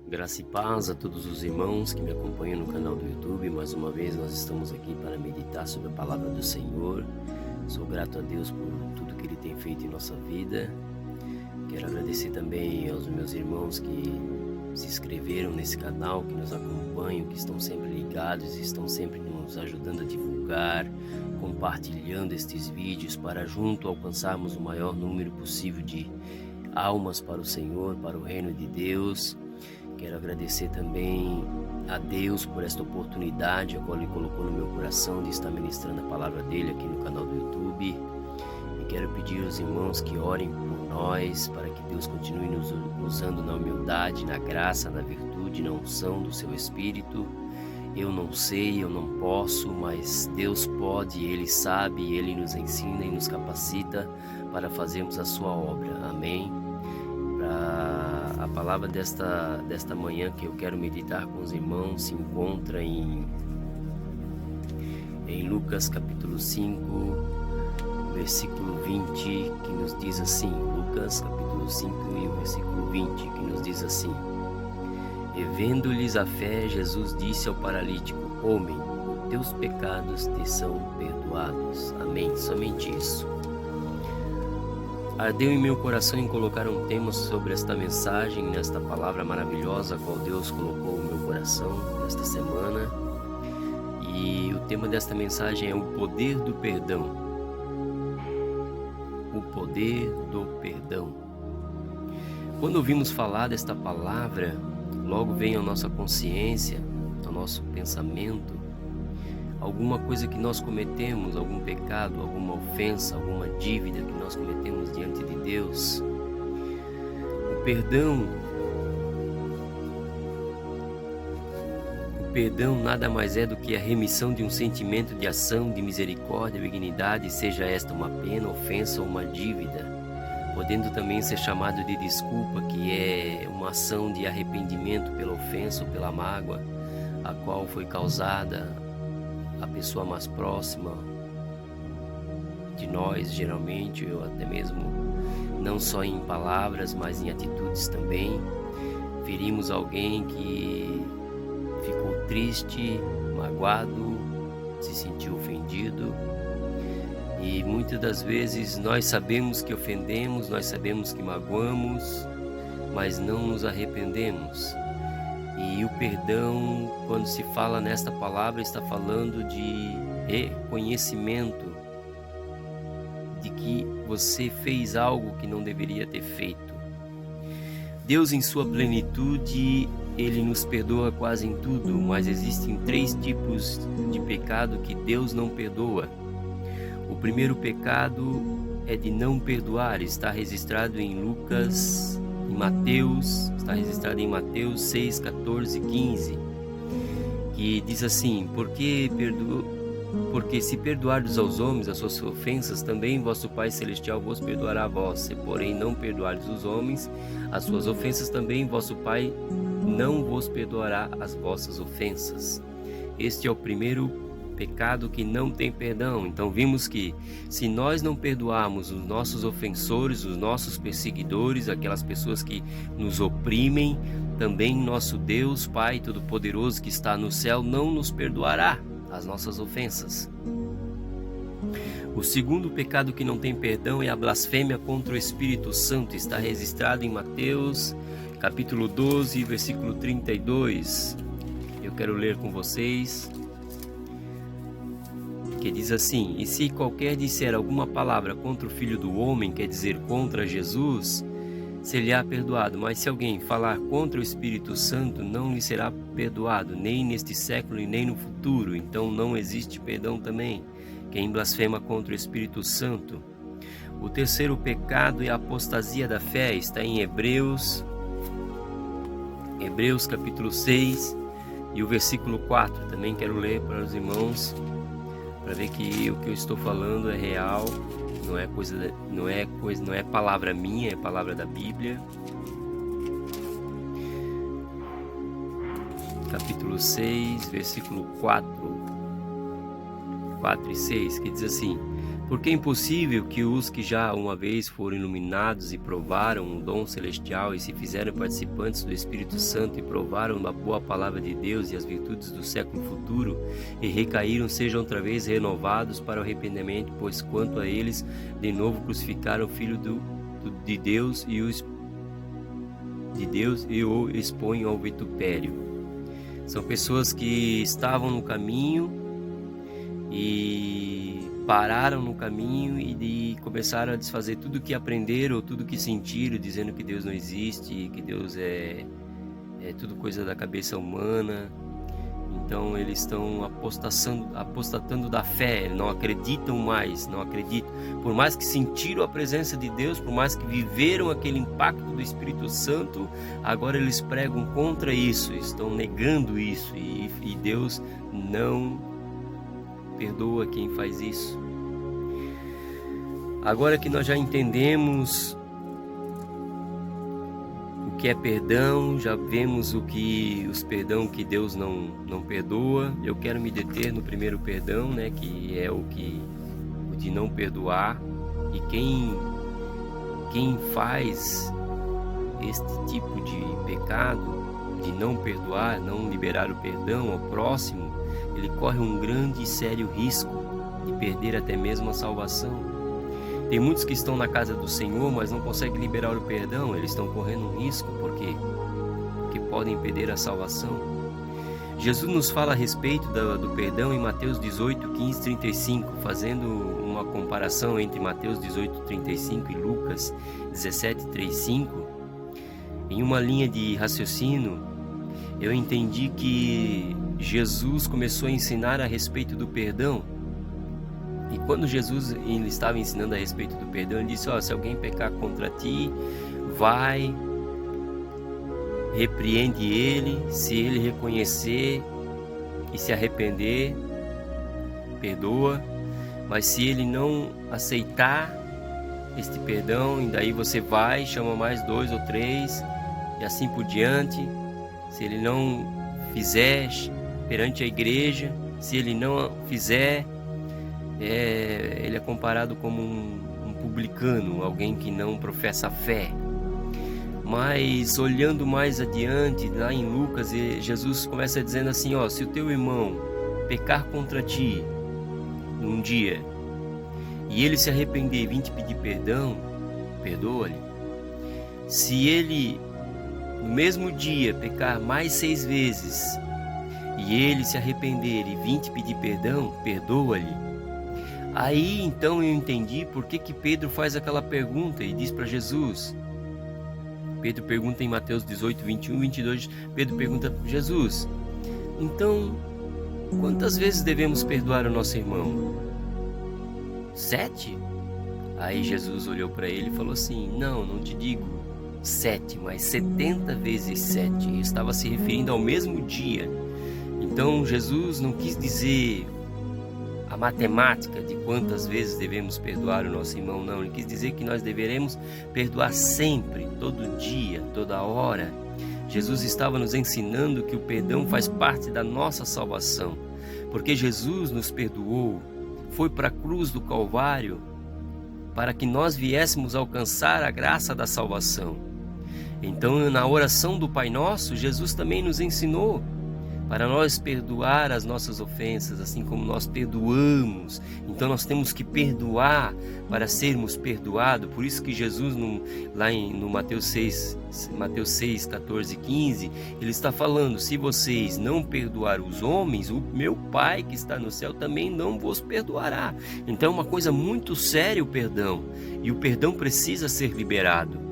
Graça e paz a todos os irmãos que me acompanham no canal do YouTube. Mais uma vez nós estamos aqui para meditar sobre a palavra do Senhor. Sou grato a Deus por tudo que Ele tem feito em nossa vida. Quero agradecer também aos meus irmãos que se inscreveram nesse canal, que nos acompanham, que estão sempre ligados e estão sempre nos ajudando a divulgar, compartilhando estes vídeos para junto alcançarmos o maior número possível de almas para o Senhor, para o reino de Deus. Quero agradecer também a Deus por esta oportunidade a qual Ele colocou no meu coração de estar ministrando a palavra dEle aqui no canal do YouTube. E quero pedir aos irmãos que orem por nós, para que Deus continue nos usando na humildade, na graça, na virtude, na unção do Seu Espírito. Eu não sei, eu não posso, mas Deus pode, Ele sabe, Ele nos ensina e nos capacita para fazermos a Sua obra. Amém? A palavra desta manhã que eu quero meditar com os irmãos se encontra em Lucas capítulo 5, versículo 20, que nos diz assim. Lucas capítulo 5 e o versículo 20, que nos diz assim: E vendo-lhes a fé, Jesus disse ao paralítico: Homem, os teus pecados te são perdoados. Amém. Somente isso. Ardeu em meu coração em colocar um tema sobre esta mensagem, nesta palavra maravilhosa a qual Deus colocou no meu coração nesta semana. E o tema desta mensagem é o poder do perdão. O poder do perdão. Quando ouvimos falar desta palavra, logo vem à nossa consciência, ao nosso pensamento, alguma coisa que nós cometemos, algum pecado, alguma ofensa, alguma dívida que nós cometemos diante de Deus. O perdão nada mais é do que a remissão de um sentimento de ação, de misericórdia, benignidade, seja esta uma pena, ofensa ou uma dívida, podendo também ser chamado de desculpa, que é uma ação de arrependimento pela ofensa ou pela mágoa, a qual foi causada a pessoa mais próxima de nós, geralmente, ou até mesmo não só em palavras, mas em atitudes também. Ferimos alguém que ficou triste, magoado, se sentiu ofendido, e muitas das vezes nós sabemos que ofendemos, nós sabemos que magoamos, mas não nos arrependemos. E o perdão, quando se fala nesta palavra, está falando de reconhecimento de que você fez algo que não deveria ter feito. Deus, em sua plenitude, Ele nos perdoa quase em tudo, mas existem 3 tipos de pecado que Deus não perdoa. O primeiro pecado é de não perdoar, está registrado em Mateus, está registrado em Mateus 6, 14, 15, que diz assim: Porque se perdoardes aos homens as suas ofensas, também vosso Pai Celestial vos perdoará a vós. Se, porém, não perdoardes os homens as suas ofensas, também vosso Pai não vos perdoará as vossas ofensas. Este é o primeiro pecado que não tem perdão. Então vimos que se nós não perdoarmos os nossos ofensores, os nossos perseguidores, aquelas pessoas que nos oprimem, também nosso Deus, Pai Todo-Poderoso que está no céu, não nos perdoará as nossas ofensas. O segundo pecado que não tem perdão é a blasfêmia contra o Espírito Santo. Está registrado em Mateus capítulo 12, versículo 32. Eu quero ler com vocês, que diz assim: E se qualquer disser alguma palavra contra o Filho do Homem, quer dizer, contra Jesus, ser-lhe-á perdoado. Mas se alguém falar contra o Espírito Santo, não lhe será perdoado, nem neste século e nem no futuro. Então não existe perdão também. Quem blasfema contra o Espírito Santo. O terceiro pecado é a apostasia da fé. Está em Hebreus capítulo 6 e o versículo 4. Também quero ler para os irmãos, para ver que o que eu estou falando é real, não é palavra minha, é palavra da Bíblia. Capítulo 6, versículo 4 e 6, que diz assim: Porque é impossível que os que já uma vez foram iluminados e provaram o dom celestial e se fizeram participantes do Espírito Santo e provaram a boa palavra de Deus e as virtudes do século futuro e recaíram sejam outra vez renovados para o arrependimento, pois quanto a eles de novo crucificaram o Filho de Deus e o expõem ao vitupério. São pessoas que estavam no caminho e pararam no caminho e começaram a desfazer tudo que aprenderam, tudo que sentiram, dizendo que Deus não existe, que Deus é tudo coisa da cabeça humana. Então eles estão apostatando da fé, não acreditam mais, não acreditam. Por mais que sentiram a presença de Deus, por mais que viveram aquele impacto do Espírito Santo, agora eles pregam contra isso, estão negando isso e Deus não perdoa quem faz isso. Agora que nós já entendemos o que é perdão, já vemos os perdão que Deus não perdoa, eu quero me deter no primeiro perdão, né, que é o de não perdoar. E quem faz este tipo de pecado, de não perdoar, não liberar o perdão ao próximo, ele corre um grande e sério risco de perder até mesmo a salvação. Tem muitos que estão na casa do Senhor, mas não conseguem liberar o perdão. Eles estão correndo um risco, por quê? Porque podem perder a salvação. Jesus nos fala a respeito do perdão em Mateus 18, 15, 35, fazendo uma comparação entre Mateus 18, 35 e Lucas 17, 3, 5. Em uma linha de raciocínio, eu entendi que Jesus começou a ensinar a respeito do perdão. E quando Jesus estava ensinando a respeito do perdão, ele disse: se alguém pecar contra ti, vai, repreende ele, se ele reconhecer e se arrepender, perdoa. Mas se ele não aceitar este perdão, e daí você vai, chama mais 2 ou 3 e assim por diante. Se ele não fizer perante a igreja, se ele não fizer, ele é comparado como um publicano, alguém que não professa fé. Mas olhando mais adiante, lá em Lucas, Jesus começa dizendo assim: se o teu irmão pecar contra ti num dia e ele se arrepender e vir te pedir perdão, perdoa-lhe. Se ele no mesmo dia pecar mais 6 vezes e ele se arrepender e vir te pedir perdão, perdoa-lhe. Aí então eu entendi por que Pedro faz aquela pergunta e diz para Jesus. Pedro pergunta em Mateus 18, 21, 22, Pedro pergunta: Jesus, então quantas vezes devemos perdoar o nosso irmão? 7? Aí Jesus olhou para ele e falou assim: não te digo 7, mas 70 vezes 7. Ele estava se referindo ao mesmo dia. Então Jesus não quis dizer a matemática de quantas vezes devemos perdoar o nosso irmão, não. Ele quis dizer que nós deveremos perdoar sempre, todo dia, toda hora. Jesus estava nos ensinando que o perdão faz parte da nossa salvação, porque Jesus nos perdoou, foi para a cruz do Calvário para que nós viéssemos alcançar a graça da salvação. Então, na oração do Pai Nosso, Jesus também nos ensinou para nós perdoar as nossas ofensas, assim como nós perdoamos. Então nós temos que perdoar para sermos perdoados. Por isso que Jesus, no Mateus 6, 14 e 15, ele está falando: se vocês não perdoar os homens, o meu Pai que está no céu também não vos perdoará. Então é uma coisa muito séria o perdão, e o perdão precisa ser liberado.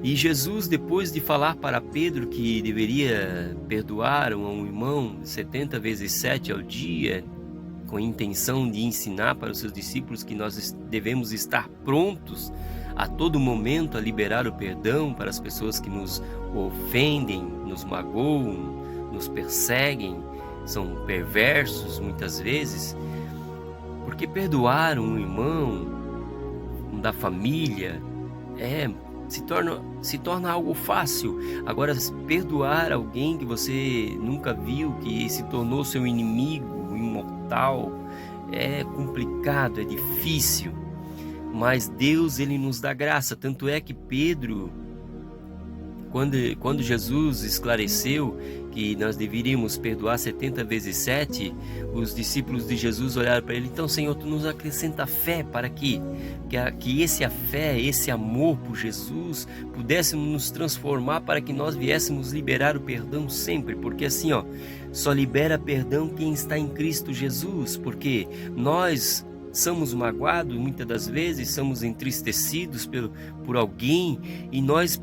E Jesus, depois de falar para Pedro que deveria perdoar um irmão 70 vezes 7 ao dia, com a intenção de ensinar para os seus discípulos que nós devemos estar prontos a todo momento a liberar o perdão para as pessoas que nos ofendem, nos magoam, nos perseguem, são perversos muitas vezes, porque perdoar um irmão da família se torna algo fácil. Agora, perdoar alguém que você nunca viu, que se tornou seu inimigo imortal, é complicado, é difícil, mas Deus, ele nos dá graça. Tanto é que Pedro, quando Jesus esclareceu que nós deveríamos perdoar 70 vezes 7, os discípulos de Jesus olharam para ele: então, Senhor, tu nos acrescenta fé para que esse a fé, esse amor por Jesus pudéssemos nos transformar, para que nós viéssemos liberar o perdão sempre, porque assim, só libera perdão quem está em Cristo Jesus, porque nós somos magoados muitas das vezes, somos entristecidos por alguém, e nós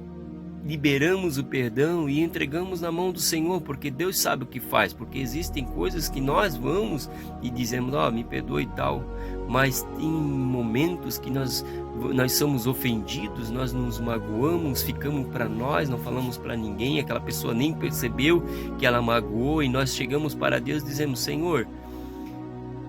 liberamos o perdão e entregamos na mão do Senhor, porque Deus sabe o que faz, porque existem coisas que nós vamos e dizemos: me perdoe e tal, mas tem momentos que nós somos ofendidos, nós nos magoamos, ficamos para nós, não falamos para ninguém, aquela pessoa nem percebeu que ela magoou, e nós chegamos para Deus e dizemos: Senhor,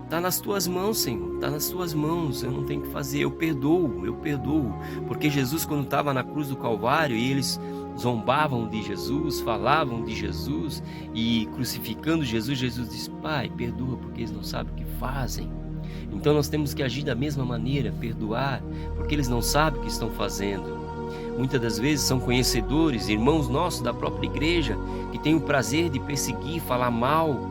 está nas tuas mãos, Senhor, está nas tuas mãos, eu não tenho o que fazer, eu perdoo, porque Jesus, quando estava na cruz do Calvário, e eles zombavam de Jesus, falavam de Jesus e crucificando Jesus, Jesus disse: Pai, perdoa, porque eles não sabem o que fazem. Então nós temos que agir da mesma maneira, perdoar, porque eles não sabem o que estão fazendo. Muitas das vezes são conhecedores, irmãos nossos da própria igreja, que têm o prazer de perseguir, falar mal,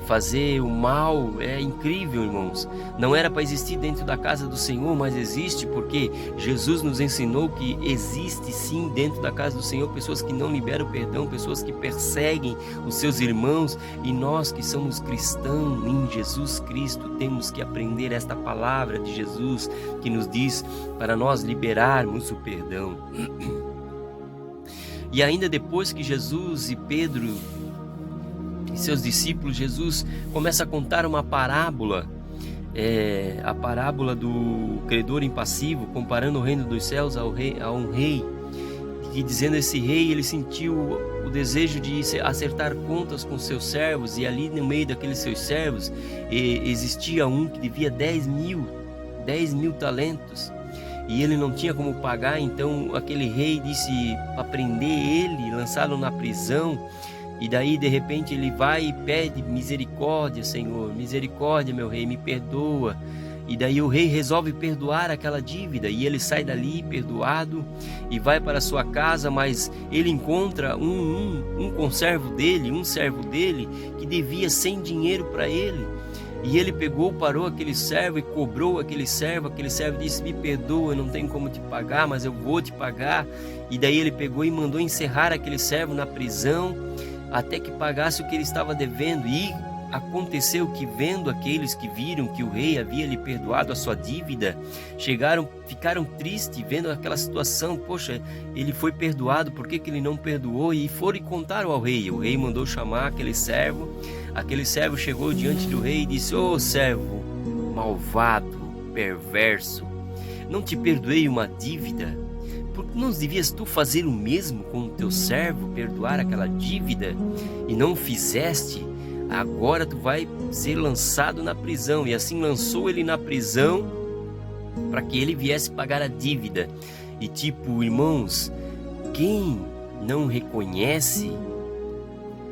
fazer o mal. É incrível, irmãos. Não era para existir dentro da casa do Senhor, mas existe, porque Jesus nos ensinou que existe sim dentro da casa do Senhor pessoas que não liberam perdão, pessoas que perseguem os seus irmãos, e nós que somos cristãos em Jesus Cristo temos que aprender esta palavra de Jesus que nos diz para nós liberarmos o perdão. E ainda depois que Jesus e Pedro e seus discípulos, Jesus começa a contar uma parábola, a parábola do credor impassivo, comparando o reino dos céus a um rei, e dizendo: esse rei, ele sentiu o desejo de acertar contas com seus servos, e ali no meio daqueles seus servos existia um que devia 10 mil talentos, e ele não tinha como pagar. Então aquele rei disse para prender ele, lançá-lo na prisão. E daí de repente ele vai e pede: misericórdia, Senhor, misericórdia, meu rei, me perdoa. E daí o rei resolve perdoar aquela dívida, e ele sai dali perdoado e vai para sua casa. Mas ele encontra um conservo dele, um servo dele, que devia 100 dinheiro para ele. E ele parou aquele servo e cobrou aquele servo disse: me perdoa, eu não tenho como te pagar, mas eu vou te pagar. E daí ele pegou e mandou encerrar aquele servo na prisão, até que pagasse o que ele estava devendo. E aconteceu que, vendo aqueles que viram que o rei havia lhe perdoado a sua dívida, ficaram tristes vendo aquela situação. Poxa, ele foi perdoado, por que ele não perdoou? E foram e contaram ao rei. O rei mandou chamar aquele servo chegou diante do rei e disse: ô servo malvado, perverso, não te perdoei uma dívida? Porque não devias tu fazer o mesmo com o teu servo, perdoar aquela dívida, e não fizeste? Agora tu vai ser lançado na prisão. E assim lançou ele na prisão, para que ele viesse pagar a dívida. E irmãos, quem não reconhece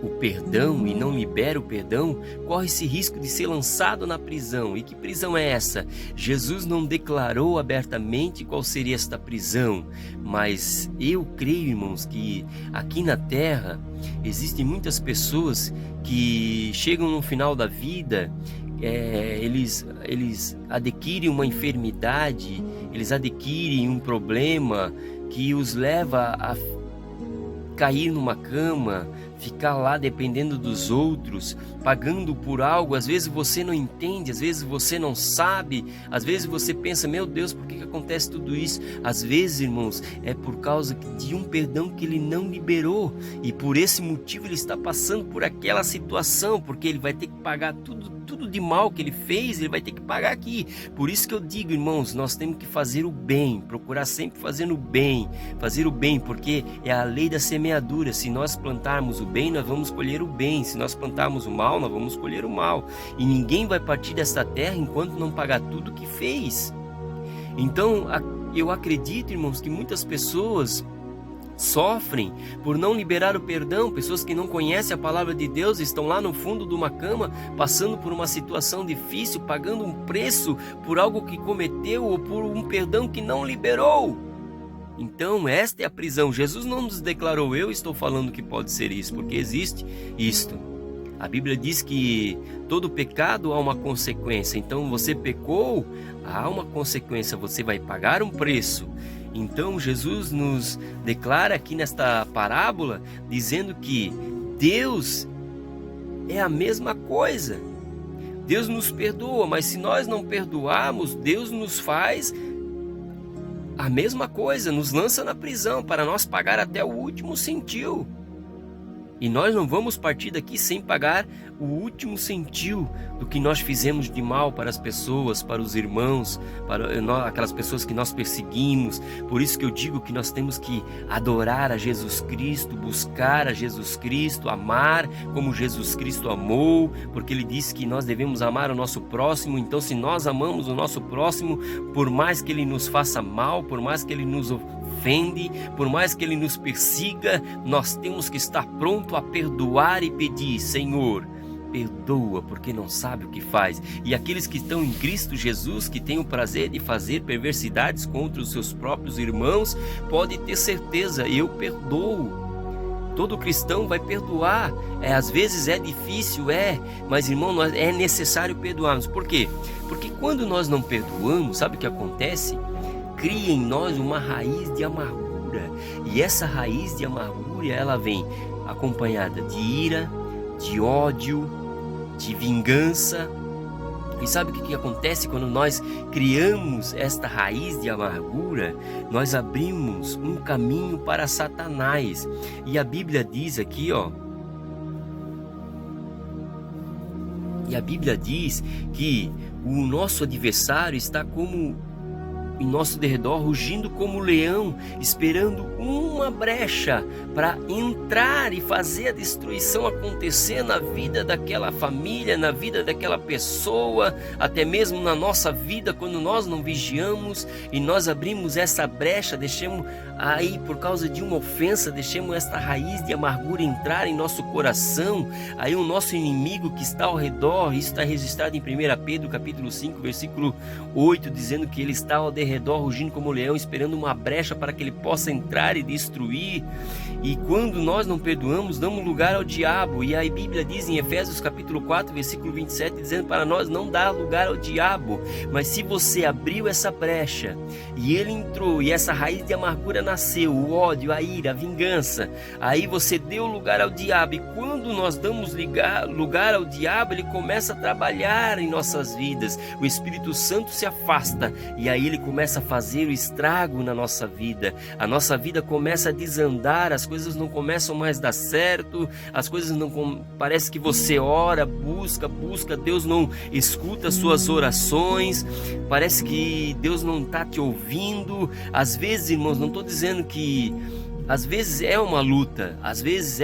o perdão e não libera o perdão, corre esse risco de ser lançado na prisão. E que prisão é essa? Jesus não declarou abertamente qual seria esta prisão, mas eu creio, irmãos, que aqui na terra existem muitas pessoas que chegam no final da vida, eles adquirem uma enfermidade, eles adquirem um problema que os leva a cair numa cama, ficar lá dependendo dos outros, pagando por algo. Às vezes você não entende, às vezes você não sabe, às vezes você pensa: meu Deus, por que acontece tudo isso? Às vezes, irmãos, é por causa de um perdão que ele não liberou, e por esse motivo ele está passando por aquela situação, porque ele vai ter que pagar tudo de mal que ele fez, ele vai ter que pagar aqui. Por isso que eu digo, irmãos, nós temos que fazer o bem, procurar sempre fazer o bem, porque é a lei da semeadura. Se nós plantarmos o bem, nós vamos colher o bem. Se nós plantarmos o mal, nós vamos colher o mal. E ninguém vai partir desta terra enquanto não pagar tudo que fez. Então, eu acredito, irmãos, que muitas pessoas sofrem por não liberar o perdão, pessoas que não conhecem a palavra de Deus, estão lá no fundo de uma cama, passando por uma situação difícil, pagando um preço por algo que cometeu ou por um perdão que não liberou. Então esta é a prisão. Jesus não nos declarou: eu estou falando que pode ser isso, porque existe isto. A Bíblia diz que todo pecado há uma consequência. Então você pecou, há uma consequência, você vai pagar um preço. Então Jesus nos declara aqui nesta parábola, dizendo que Deus é a mesma coisa. Deus nos perdoa, mas se nós não perdoarmos, Deus nos faz a mesma coisa, nos lança na prisão para nós pagar até o último centil. E nós não vamos partir daqui sem pagar o último centil do que nós fizemos de mal para as pessoas, para os irmãos, para aquelas pessoas que nós perseguimos. Por isso que eu digo que nós temos que adorar a Jesus Cristo, buscar a Jesus Cristo, amar como Jesus Cristo amou, porque Ele disse que nós devemos amar o nosso próximo. Então, se nós amamos o nosso próximo, por mais que ele nos faça mal, por mais que ele nos ofende, por mais que ele nos persiga, nós temos que estar pronto a perdoar e pedir: Senhor, perdoa, porque não sabe o que faz. E aqueles que estão em Cristo Jesus, que têm o prazer de fazer perversidades contra os seus próprios irmãos, pode ter certeza: eu perdoo. Todo cristão vai perdoar. Às vezes é difícil, mas irmão, é necessário perdoarmos. Por quê? Porque quando nós não perdoamos, sabe o que acontece? Cria em nós uma raiz de amargura. E essa raiz de amargura, ela vem acompanhada de ira, de ódio, de vingança. E sabe o que acontece quando nós criamos esta raiz de amargura? Nós abrimos um caminho para Satanás. E a Bíblia diz aqui, e a Bíblia diz que o nosso adversário está como em nosso derredor, rugindo como leão, esperando uma brecha para entrar e fazer a destruição acontecer na vida daquela família, na vida daquela pessoa, até mesmo na nossa vida, quando nós não vigiamos e nós abrimos essa brecha, deixamos aí por causa de uma ofensa, deixamos esta raiz de amargura entrar em nosso coração. Aí o nosso inimigo que está ao redor, isso está registrado em 1 Pedro capítulo 5, versículo 8, dizendo que ele está ao redor, rugindo como leão, esperando uma brecha para que ele possa entrar e destruir. E quando nós não perdoamos, damos lugar ao diabo. E a Bíblia diz em Efésios capítulo 4, versículo 27, dizendo para nós não dar lugar ao diabo. Mas se você abriu essa brecha e ele entrou e essa raiz de amargura nasceu, o ódio, a ira, a vingança, aí você deu lugar ao diabo. E quando nós damos lugar ao diabo, ele começa a trabalhar em nossas vidas. O Espírito Santo se afasta e aí ele começa a fazer o estrago na nossa vida. A nossa vida começa a desandar, as coisas não começam mais a dar certo, as coisas não... Parece que você ora, busca, Deus não escuta as suas orações, parece que Deus não está te ouvindo. Às vezes, irmãos, não estou dizendo que... Às vezes é uma luta, às vezes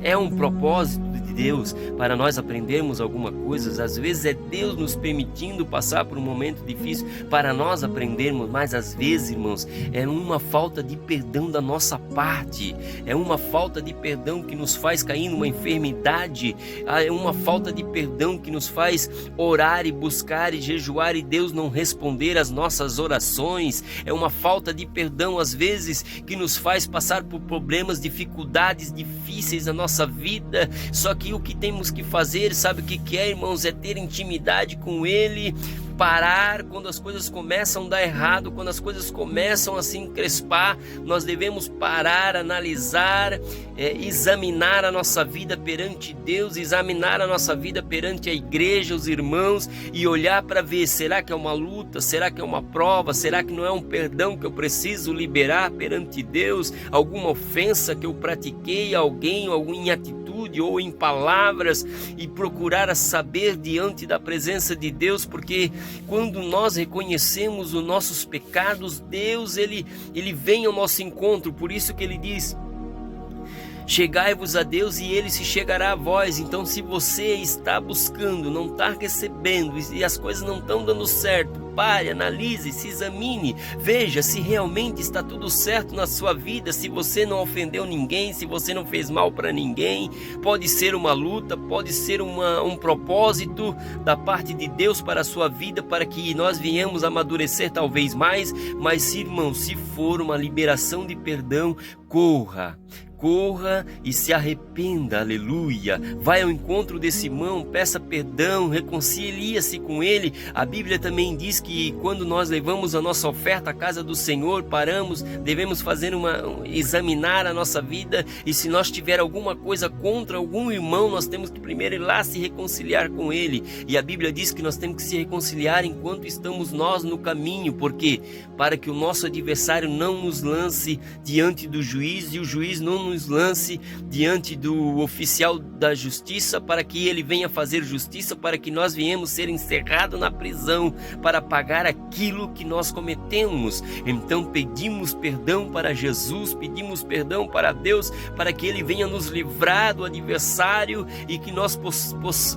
é um propósito de Deus para nós aprendermos alguma coisa, às vezes é Deus nos permitindo passar por um momento difícil para nós aprendermos, mas às vezes, irmãos, é uma falta de perdão da nossa parte, é uma falta de perdão que nos faz cair numa enfermidade, é uma falta de perdão que nos faz orar e buscar e jejuar e Deus não responder às nossas orações, é uma falta de perdão às vezes que nos faz passar por problemas, dificuldades difíceis na nossa vida. Só que o que temos que fazer, sabe o que é, irmãos? É ter intimidade com Ele, parar quando as coisas começam a dar errado, quando as coisas começam a se encrespar. Nós devemos parar, analisar, examinar a nossa vida perante Deus, examinar a nossa vida perante a igreja, os irmãos, e olhar para ver, será que é uma luta, será que é uma prova, será que não é um perdão que eu preciso liberar perante Deus, alguma ofensa que eu pratiquei a alguém, em atitude ou em palavras, e procurar saber diante da presença de Deus, porque quando nós reconhecemos os nossos pecados, Deus ele vem ao nosso encontro. Por isso que ele diz: chegai-vos a Deus e Ele se chegará a vós. Então, se você está buscando, não está recebendo e as coisas não estão dando certo, pare, analise, se examine, veja se realmente está tudo certo na sua vida, se você não ofendeu ninguém, se você não fez mal para ninguém. Pode ser uma luta, pode ser um propósito da parte de Deus para a sua vida, para que nós venhamos a amadurecer talvez mais, mas irmão, se for uma liberação de perdão, corra e se arrependa, aleluia. Vai ao encontro desse irmão, peça perdão, reconcilia-se com ele. A Bíblia também diz que quando nós levamos a nossa oferta à casa do Senhor, paramos, devemos fazer examinar a nossa vida, e se nós tiver alguma coisa contra algum irmão, nós temos que primeiro ir lá se reconciliar com ele. E a Bíblia diz que nós temos que se reconciliar enquanto estamos nós no caminho, porque para que o nosso adversário não nos lance diante do juiz, e o juiz não nos lance diante do oficial da justiça, para que ele venha fazer justiça, para que nós venhamos ser encerrados na prisão para pagar aquilo que nós cometemos. Então pedimos perdão para Jesus, pedimos perdão para Deus, para que ele venha nos livrar do adversário e que nós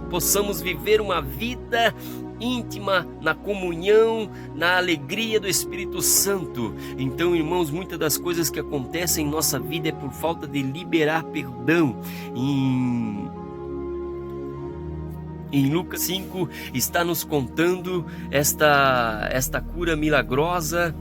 possamos viver uma vida íntima, na comunhão, na alegria do Espírito Santo. Então, irmãos, muitas das coisas que acontecem em nossa vida é por falta de liberar perdão. Em Lucas 5 está nos contando esta cura milagrosa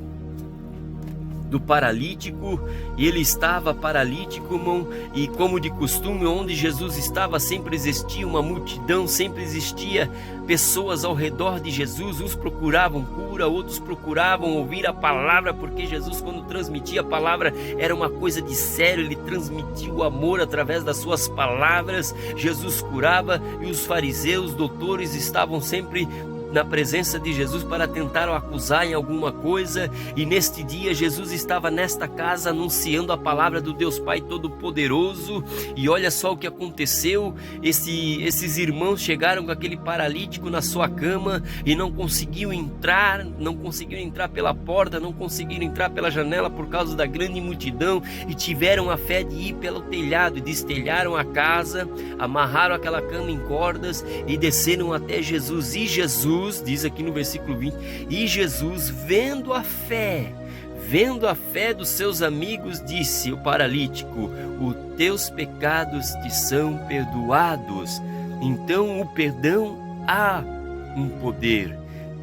do paralítico. E ele estava paralítico, irmão, e como de costume, onde Jesus estava sempre existia uma multidão, sempre existia pessoas ao redor de Jesus. Uns procuravam cura, outros procuravam ouvir a palavra, porque Jesus, quando transmitia a palavra, era uma coisa de sério. Ele transmitia o amor através das suas palavras. Jesus curava, e os fariseus, doutores, estavam sempre na presença de Jesus para tentar o acusar em alguma coisa. E neste dia Jesus estava nesta casa anunciando a palavra do Deus Pai Todo-Poderoso. E olha só o que aconteceu. Esses irmãos chegaram com aquele paralítico na sua cama e não conseguiam entrar pela porta, não conseguiram entrar pela janela por causa da grande multidão, e tiveram a fé de ir pelo telhado, e destelharam a casa, amarraram aquela cama em cordas e desceram até Jesus. E Jesus, diz aqui no versículo 20, e Jesus, vendo a fé dos seus amigos, disse ao paralítico: os teus pecados te são perdoados. Então o perdão há um poder,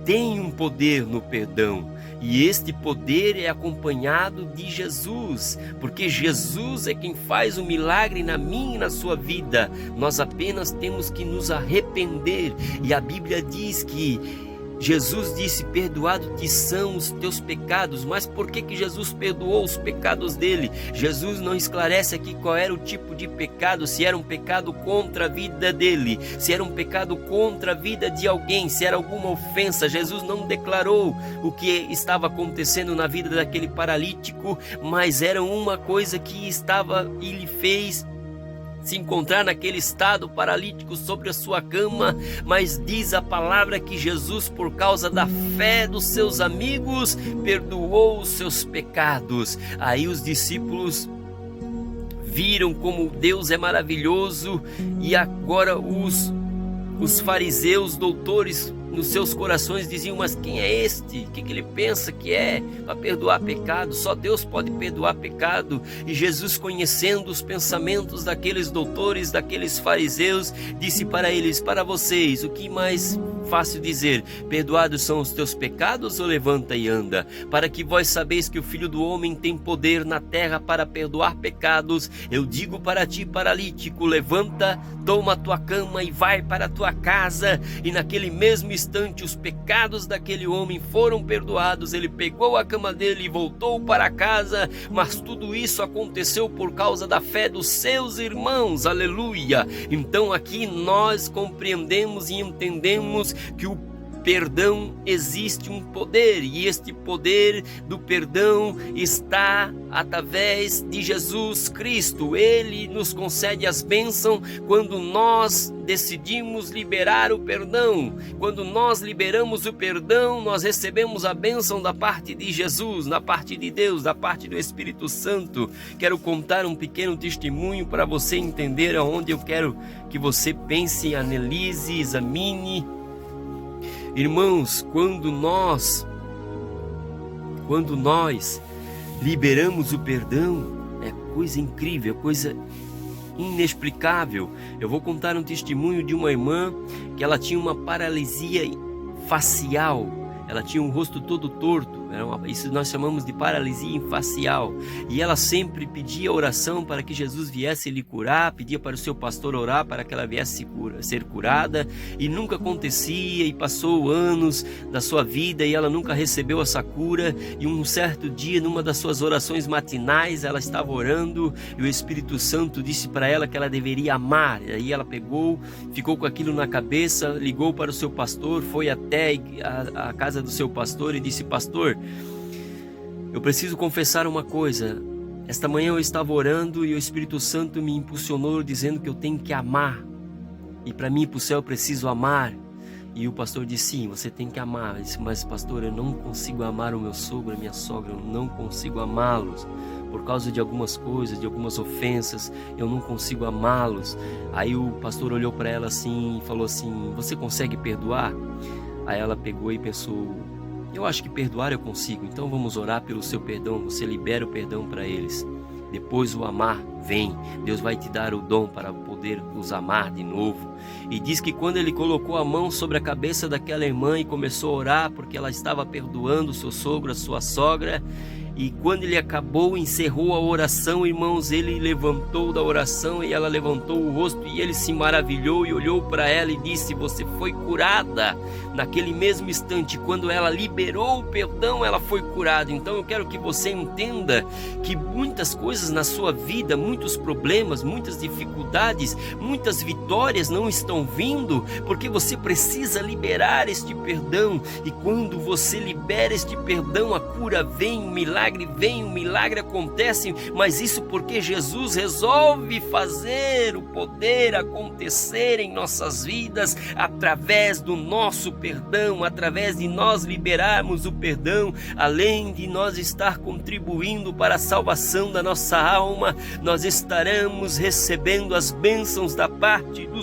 tem um poder no perdão. E este poder é acompanhado de Jesus, porque Jesus é quem faz o milagre na minha e na sua vida. Nós apenas temos que nos arrepender. E a Bíblia diz que Jesus disse: perdoado te são os teus pecados. Mas por que Jesus perdoou os pecados dele? Jesus não esclarece aqui qual era o tipo de pecado, se era um pecado contra a vida dele, se era um pecado contra a vida de alguém, se era alguma ofensa. Jesus não declarou o que estava acontecendo na vida daquele paralítico, mas era uma coisa que ele fez se encontrar naquele estado paralítico sobre a sua cama. Mas diz a palavra que Jesus, por causa da fé dos seus amigos, perdoou os seus pecados. Aí os discípulos viram como Deus é maravilhoso, e agora os fariseus, doutores, nos seus corações diziam: mas quem é este? O que ele pensa que é para perdoar pecado? Só Deus pode perdoar pecado. E Jesus, conhecendo os pensamentos daqueles doutores, daqueles fariseus, disse para eles: para vocês, o que mais fácil dizer? Perdoados são os teus pecados, ou levanta e anda? Para que vós sabeis que o Filho do Homem tem poder na terra para perdoar pecados, eu digo para ti, paralítico, levanta, toma a tua cama e vai para a tua casa. E naquele mesmo instante os pecados daquele homem foram perdoados. Ele pegou a cama dele e voltou para casa. Mas tudo isso aconteceu por causa da fé dos seus irmãos, aleluia. Então aqui nós compreendemos e entendemos que o perdão existe um poder, e este poder do perdão está através de Jesus Cristo. Ele nos concede as bênçãos quando nós decidimos liberar o perdão. Quando nós liberamos o perdão, nós recebemos a bênção da parte de Jesus, da parte de Deus, da parte do Espírito Santo. Quero contar um pequeno testemunho para você entender aonde eu quero que você pense, analise, examine. Irmãos, quando nós liberamos o perdão, é coisa incrível, coisa inexplicável. Eu vou contar um testemunho de uma irmã que ela tinha uma paralisia facial. Ela tinha um rosto todo torto, isso nós chamamos de paralisia facial. E ela sempre pedia oração para que Jesus viesse lhe curar, pedia para o seu pastor orar para que ela viesse ser curada, e nunca acontecia, e passou anos da sua vida e ela nunca recebeu essa cura. E um certo dia, numa das suas orações matinais, ela estava orando e o Espírito Santo disse para ela que ela deveria amar. E aí ela ficou com aquilo na cabeça, ligou para o seu pastor, foi até a casa do seu pastor e disse: pastor, eu preciso confessar uma coisa. Esta manhã eu estava orando e o Espírito Santo me impulsionou dizendo que eu tenho que amar, e para mim ir para o céu eu preciso amar. E o pastor disse: sim, você tem que amar. Eu disse: mas pastor, eu não consigo amar o meu sogro, a minha sogra, eu não consigo amá-los por causa de algumas coisas, de algumas ofensas, eu não consigo amá-los. Aí o pastor olhou para ela assim e falou assim: você consegue perdoar? Aí ela pegou e pensou: eu acho que perdoar eu consigo, então vamos orar pelo seu perdão. Você libera o perdão para eles, depois o amar vem. Deus vai te dar o dom para poder os amar de novo. E diz que quando ele colocou a mão sobre a cabeça daquela irmã e começou a orar, porque ela estava perdoando o seu sogro, a sua sogra, e quando ele acabou, encerrou a oração, irmãos, ele levantou da oração e ela levantou o rosto e ele se maravilhou e olhou para ela e disse: você foi curada. Naquele mesmo instante, quando ela liberou o perdão, ela foi curada. Então eu quero que você entenda que muitas coisas na sua vida, muitos problemas, muitas dificuldades, muitas vitórias não estão vindo porque você precisa liberar este perdão. E quando você libera este perdão, a cura vem, o milagre acontece. Mas isso porque Jesus resolve fazer o poder acontecer em nossas vidas através do nosso perdão, através de nós liberarmos o perdão. Além de nós estar contribuindo para a salvação da nossa alma, nós estaremos recebendo as bênçãos da parte do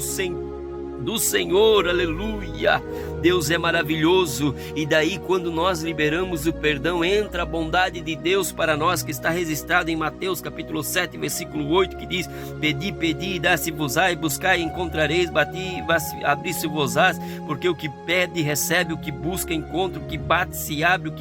Senhor, aleluia. Deus é maravilhoso. E daí, quando nós liberamos o perdão, entra a bondade de Deus para nós, que está registrado em Mateus capítulo 7, versículo 8, que diz: pedi, pedi, dá-se-vos-á, e buscai, encontrareis, bati, abri-se-vos-ás, porque o que pede recebe, o que busca encontra, o que bate se abre,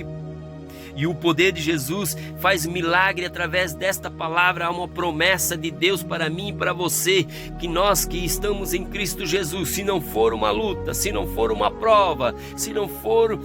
E o poder de Jesus faz milagre através desta palavra. Há uma promessa de Deus para mim e para você, que nós que estamos em Cristo Jesus, se não for uma luta, se não for uma prova, se não for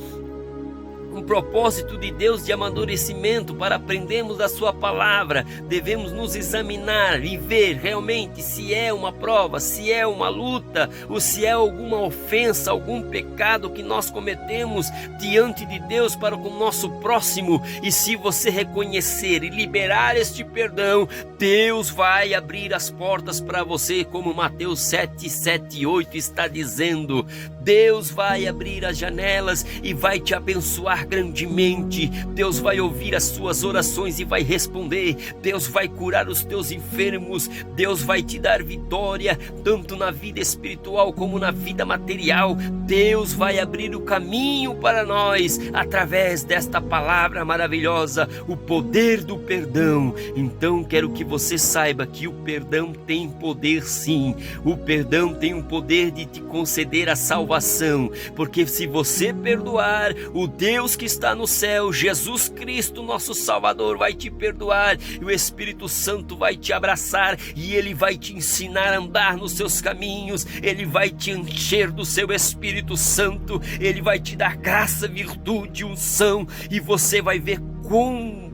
um propósito de Deus de amadurecimento para aprendermos da sua palavra, devemos nos examinar e ver realmente se é uma prova, se é uma luta, ou se é alguma ofensa, algum pecado que nós cometemos diante de Deus para com o nosso próximo. E se você reconhecer e liberar este perdão, Deus vai abrir as portas para você, como Mateus 7, 7 e 8 está dizendo. Deus vai abrir as janelas e vai te abençoar grandemente. Deus vai ouvir as suas orações e vai responder. Deus vai curar os teus enfermos. Deus vai te dar vitória, tanto na vida espiritual como na vida material. Deus vai abrir o caminho para nós através desta palavra maravilhosa, o poder do perdão. Então quero que você saiba que o perdão tem poder, sim. O perdão tem o poder de te conceder a salvação, porque se você perdoar, o Deus que está no céu, Jesus Cristo, nosso Salvador, vai te perdoar, e o Espírito Santo vai te abraçar, e Ele vai te ensinar a andar nos seus caminhos. Ele vai te encher do seu Espírito Santo, Ele vai te dar graça, virtude, unção, e você vai ver quão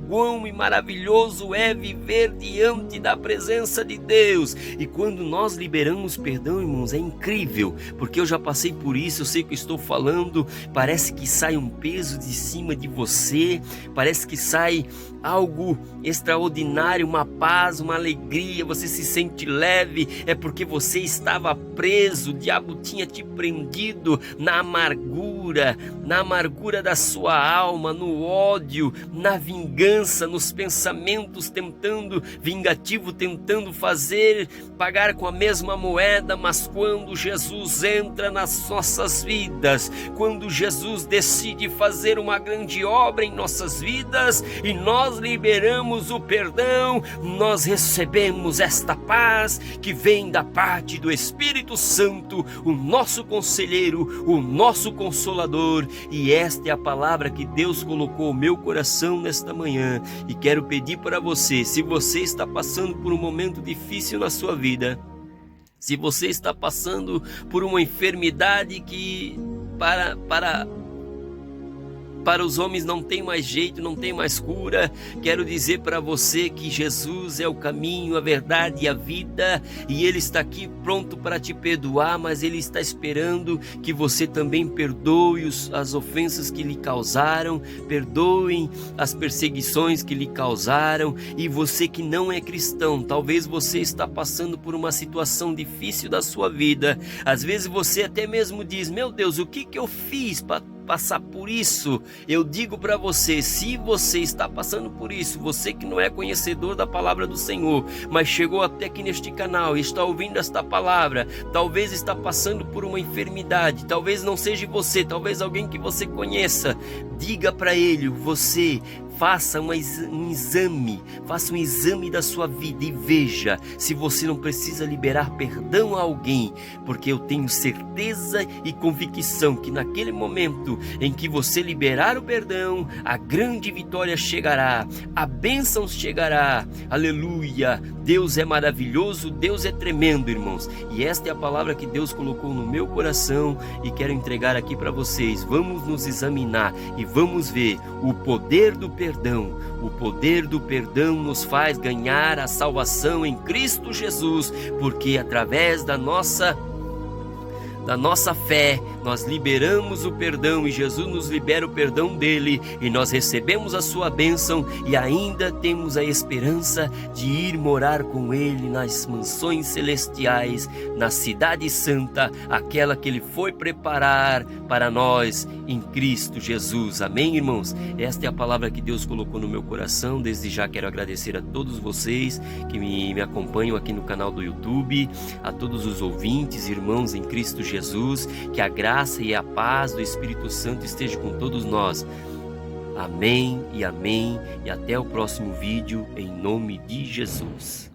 e maravilhoso é viver diante da presença de Deus. E quando nós liberamos perdão, irmãos, é incrível, porque eu já passei por isso, eu sei que eu estou falando, parece que sai um peso de cima de você, parece que sai algo extraordinário, uma paz, uma alegria, você se sente leve. É porque você estava preso, o diabo tinha te prendido na amargura da sua alma, no ódio, na vingança, vingança nos pensamentos, tentando, vingativo, tentando pagar com a mesma moeda, mas quando Jesus entra nas nossas vidas, quando Jesus decide fazer uma grande obra em nossas vidas e nós liberamos o perdão, nós recebemos esta paz que vem da parte do Espírito Santo, o nosso conselheiro, o nosso consolador. E esta é a palavra que Deus colocou no meu coração nesta manhã. E quero pedir para você, se você está passando por um momento difícil na sua vida, se você está passando por uma enfermidade que para os homens não tem mais jeito, não tem mais cura, quero dizer para você que Jesus é o caminho, a verdade e a vida, e Ele está aqui pronto para te perdoar, mas Ele está esperando que você também perdoe as ofensas que lhe causaram, perdoem as perseguições que lhe causaram. E você que não é cristão, talvez você está passando por uma situação difícil da sua vida, às vezes você até mesmo diz: meu Deus, o que eu fiz para passar por isso? Eu digo para você, se você está passando por isso, você que não é conhecedor da palavra do Senhor, mas chegou até aqui neste canal e está ouvindo esta palavra, talvez está passando por uma enfermidade, talvez não seja você, talvez alguém que você conheça, diga para ele, você faça um exame da sua vida e veja se você não precisa liberar perdão a alguém, porque eu tenho certeza e convicção que naquele momento em que você liberar o perdão, a grande vitória chegará, a bênção chegará. Aleluia! Deus é maravilhoso, Deus é tremendo, irmãos, e esta é a palavra que Deus colocou no meu coração e quero entregar aqui para vocês. Vamos nos examinar e vamos ver o poder do perdão. O poder do perdão nos faz ganhar a salvação em Cristo Jesus, porque através da nossa fé, nós liberamos o perdão e Jesus nos libera o perdão dele e nós recebemos a sua bênção e ainda temos a esperança de ir morar com ele nas mansões celestiais, na cidade santa, aquela que ele foi preparar para nós em Cristo Jesus. Amém, irmãos? Esta é a palavra que Deus colocou no meu coração. Desde já quero agradecer a todos vocês que me acompanham aqui no canal do YouTube, a todos os ouvintes, irmãos em Cristo Jesus, que a graça e a paz do Espírito Santo esteja com todos nós. Amém e até o próximo vídeo, em nome de Jesus.